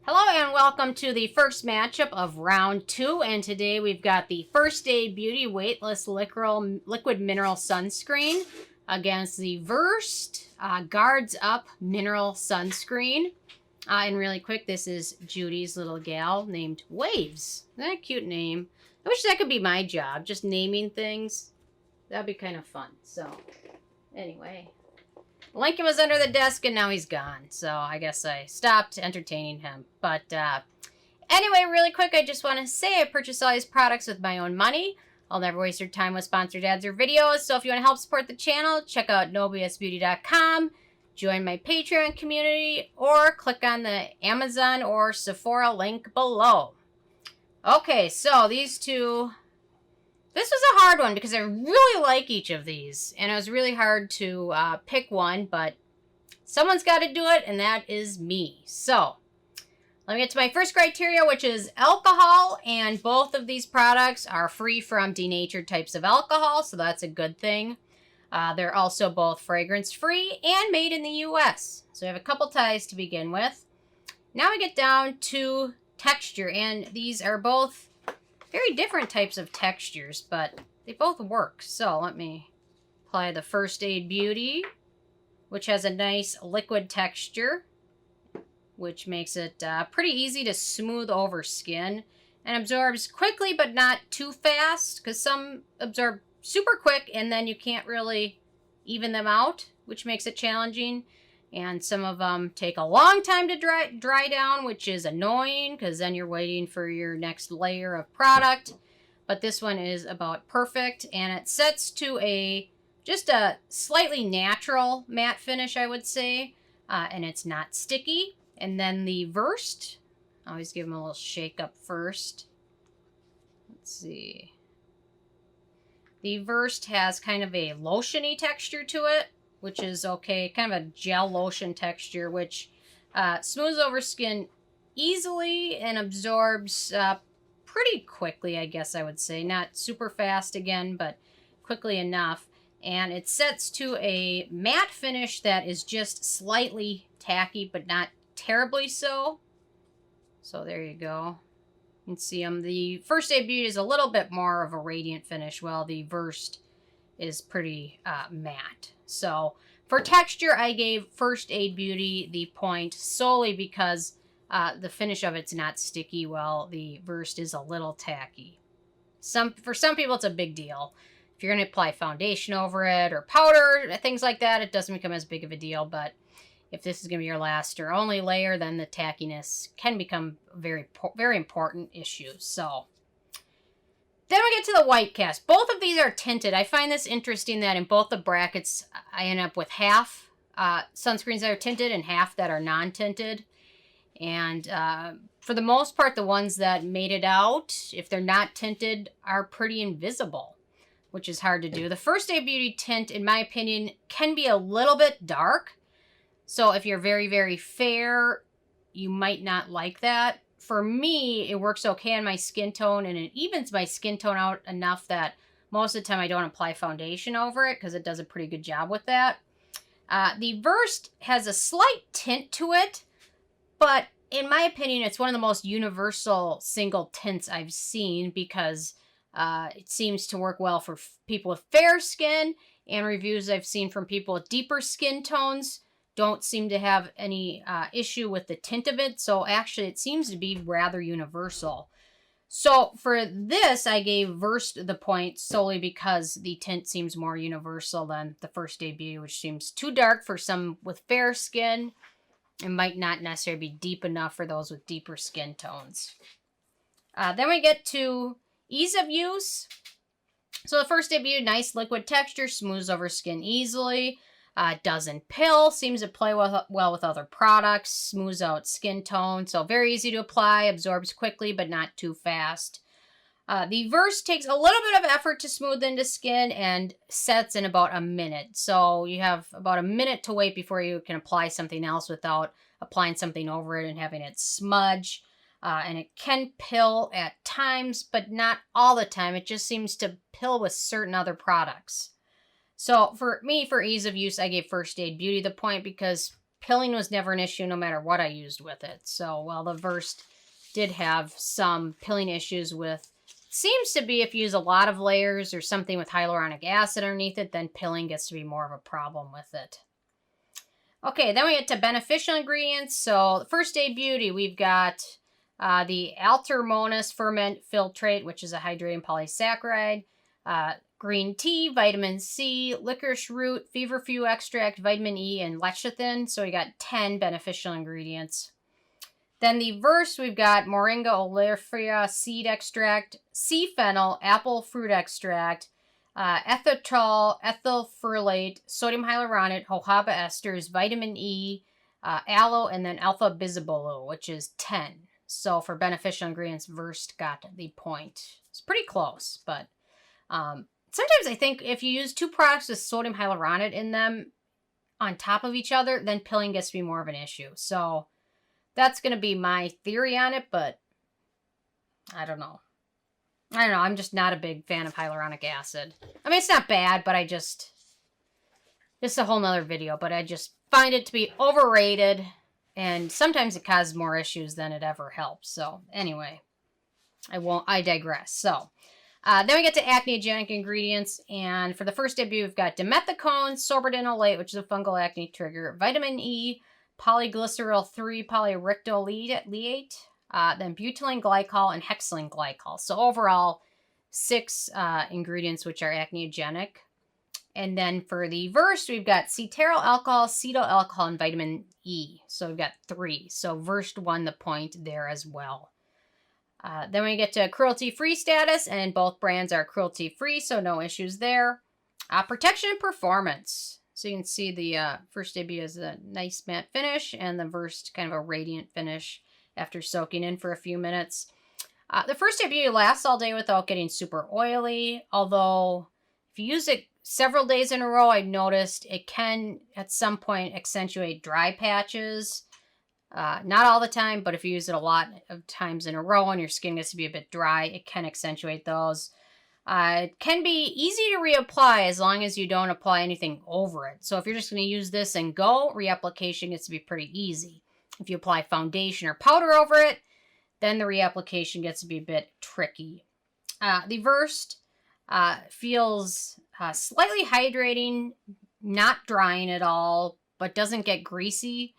Hello and welcome to the first matchup of round 2, and today we've got the First Aid Beauty Weightless Liquid Mineral Sunscreen against the Versed Guards Up Mineral Sunscreen. And really quick, this is Judy's little gal named Waves. Isn't that a cute name? I wish that could be my job, just naming things. That'd be kind of fun. So, anyway. Lincoln was under the desk and now he's gone. So I guess I stopped entertaining him. But anyway, really quick, I just want to say I purchase all these products with my own money. I'll never waste your time with sponsored ads or videos. So if you want to help support the channel, check out nobsbeauty.com, join my Patreon community, or click on the Amazon or Sephora link below. Okay, so these two... This was a hard one because I really like each of these, and it was really hard to pick one, but someone's got to do it, and that is me. So, let me get to my first criteria, which is alcohol, and both of these products are free from denatured types of alcohol, so that's a good thing. They're also both fragrance-free and made in the U.S., so we have a couple ties to begin with. Now we get down to texture, and these are both very different types of textures, but they both work. So let me apply the First Aid Beauty, which has a nice liquid texture, which makes it pretty easy to smooth over skin and absorbs quickly but not too fast, because some absorb super quick and then you can't really even them out, which makes it challenging. And some of them take a long time to dry down, which is annoying because then you're waiting for your next layer of product. But this one is about perfect, and it sets to just a slightly natural matte finish, I would say. And it's not sticky. And then the Versed, I always give them a little shake up first. Let's see. The Versed has kind of a lotiony texture to it, which is okay, kind of a gel lotion texture, which smooths over skin easily and absorbs pretty quickly, I guess I would say. Not super fast again, but quickly enough. And it sets to a matte finish that is just slightly tacky, but not terribly so. So there you go. You can see them. The First Aid Beauty is a little bit more of a radiant finish, while the Versed is pretty matte. So for texture, I gave First Aid Beauty the point solely because the finish of it's not sticky, while the Versed is a little tacky. For some people, it's a big deal. If you're going to apply foundation over it or powder, things like that, it doesn't become as big of a deal. But if this is going to be your last or only layer, then the tackiness can become a very important issue. So then we get to the white cast. Both of these are tinted. I find this interesting that in both the brackets, I end up with half sunscreens that are tinted and half that are non-tinted. And for the most part, the ones that made it out, if they're not tinted, are pretty invisible, which is hard to do. The First Aid Beauty tint, in my opinion, can be a little bit dark. So if you're very, very fair, you might not like that. For me, it works okay on my skin tone, and it evens my skin tone out enough that most of the time I don't apply foundation over it because it does a pretty good job with that. The Versed has a slight tint to it, but in my opinion, it's one of the most universal single tints I've seen because it seems to work well for people with fair skin, and reviews I've seen from people with deeper skin tones don't seem to have any issue with the tint of it. So actually, it seems to be rather universal. So for this, I gave Versed the point solely because the tint seems more universal than the First Aid Beauty, which seems too dark for some with fair skin and might not necessarily be deep enough for those with deeper skin tones. Then we get to ease of use. So the First Aid Beauty, nice liquid texture, smooths over skin easily. Doesn't pill, seems to play well with other products, smooths out skin tone, so very easy to apply, absorbs quickly but not too fast. The Versed takes a little bit of effort to smooth into skin and sets in about a minute. So you have about a minute to wait before you can apply something else without applying something over it and having it smudge. And it can pill at times, but not all the time. It just seems to pill with certain other products. So for me, for ease of use, I gave First Aid Beauty the point because pilling was never an issue no matter what I used with it. So, while the Versed did have some pilling issues with, seems to be if you use a lot of layers or something with hyaluronic acid underneath it, then pilling gets to be more of a problem with it. Okay, then we get to beneficial ingredients. So, the First Aid Beauty, we've got the Altermonus ferment filtrate, which is a hydrating polysaccharide, green tea, vitamin C, licorice root, feverfew extract, vitamin E, and lecithin. So we got 10 beneficial ingredients. Then the Versed, we've got Moringa oleifera seed extract, sea fennel, apple fruit extract, erythritol, ethyl ferrolate, sodium hyaluronate, jojoba esters, vitamin E, aloe, and then alpha bisabolol, which is 10. So for beneficial ingredients, Versed got the point. It's pretty close, but sometimes I think if you use two products with sodium hyaluronate in them on top of each other, then pilling gets to be more of an issue. So that's going to be my theory on it, but I don't know. I'm just not a big fan of hyaluronic acid. I mean, it's not bad, but this is a whole nother video, but I just find it to be overrated, and sometimes it causes more issues than it ever helps. So anyway, I digress. So then we get to acnegenic ingredients, and for the First Aid Beauty, we've got dimethicone, sorbitol, which is a fungal acne trigger, vitamin E, polyglycerol 3 polyrictolate, then butylene glycol, and hexylene glycol. So overall, 6 ingredients which are acnegenic. And then for the Versed, we've got cetearyl alcohol, cetyl alcohol, and vitamin E. So we've got 3. So Versed won the point there as well. Then we get to cruelty-free status, and both brands are cruelty-free, so no issues there. Protection and performance. So you can see the First Aid Beauty has a nice matte finish, and the Versed kind of a radiant finish after soaking in for a few minutes. The First Aid Beauty lasts all day without getting super oily, although if you use it several days in a row, I've noticed it can at some point accentuate dry patches. Not all the time, but if you use it a lot of times in a row and your skin gets to be a bit dry, it can accentuate those. It can be easy to reapply as long as you don't apply anything over it. So if you're just going to use this and go, reapplication gets to be pretty easy. If you apply foundation or powder over it, then the reapplication gets to be a bit tricky. The Versed feels slightly hydrating, not drying at all, but doesn't get greasy.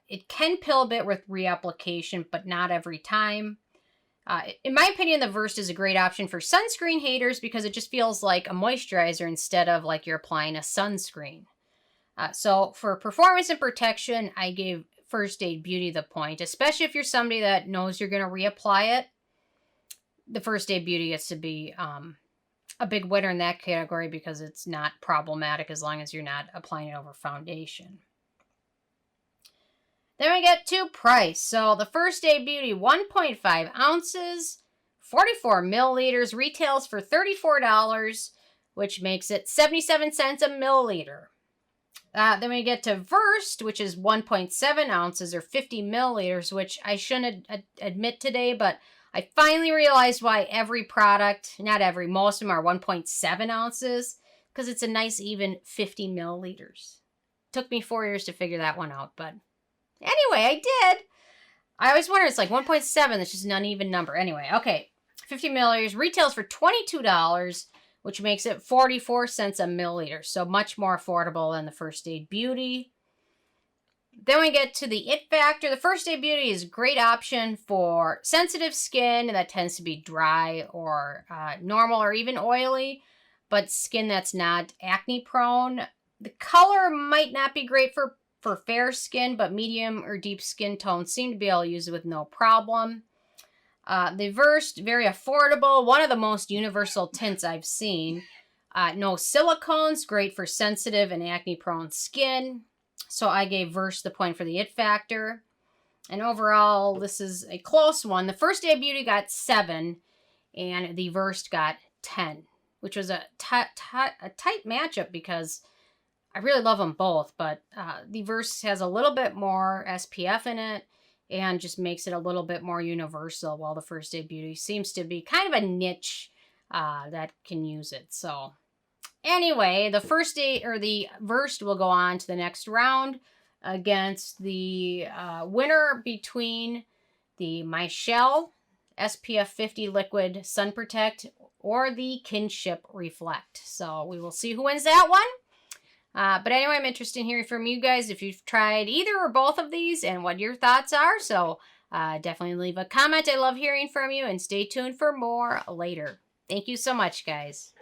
It can pill a bit with reapplication, but not every time. In my opinion, the Versed is a great option for sunscreen haters because it just feels like a moisturizer instead of like you're applying a sunscreen. So for performance and protection, I gave First Aid Beauty the point, especially if you're somebody that knows you're going to reapply it. The First Aid Beauty gets to be a big winner in that category because it's not problematic as long as you're not applying it over foundation. Then we get to price. So the First Aid Beauty 1.5 ounces, 44 milliliters, retails for $34, which makes it 77 cents a milliliter. Then we get to Versed, which is 1.7 ounces or 50 milliliters, which I shouldn't admit today, but I finally realized why every product, not every, most of them are 1.7 ounces, because it's a nice even 50 milliliters. Took me 4 years to figure that one out, but anyway, I did. I always wonder, it's like 1.7, that's just an uneven number. Anyway, okay, 50 milliliters, retails for $22, which makes it 44 cents a milliliter, so much more affordable than the First Aid Beauty. Then we get to the It Factor. The First Aid Beauty is a great option for sensitive skin that tends to be dry or normal or even oily, but skin that's not acne prone. The color might not be great for fair skin, but medium or deep skin tones seem to be able to use it with no problem. The Versed, very affordable, one of the most universal tints I've seen. No silicones, great for sensitive and acne-prone skin. So I gave Versed the point for the It Factor. And overall, this is a close one. The First Aid Beauty got 7, and the Versed got 10, which was a tight matchup because I really love them both, but the Versed has a little bit more SPF in it and just makes it a little bit more universal, while the First Aid Beauty seems to be kind of a niche that can use it. So anyway, the Versed will go on to the next round against the winner between the Michelle SPF 50 Liquid Sun Protect or the Kinship Reflect. So we will see who wins that one. But anyway, I'm interested in hearing from you guys if you've tried either or both of these and what your thoughts are. So definitely leave a comment. I love hearing from you, and stay tuned for more later. Thank you so much, guys.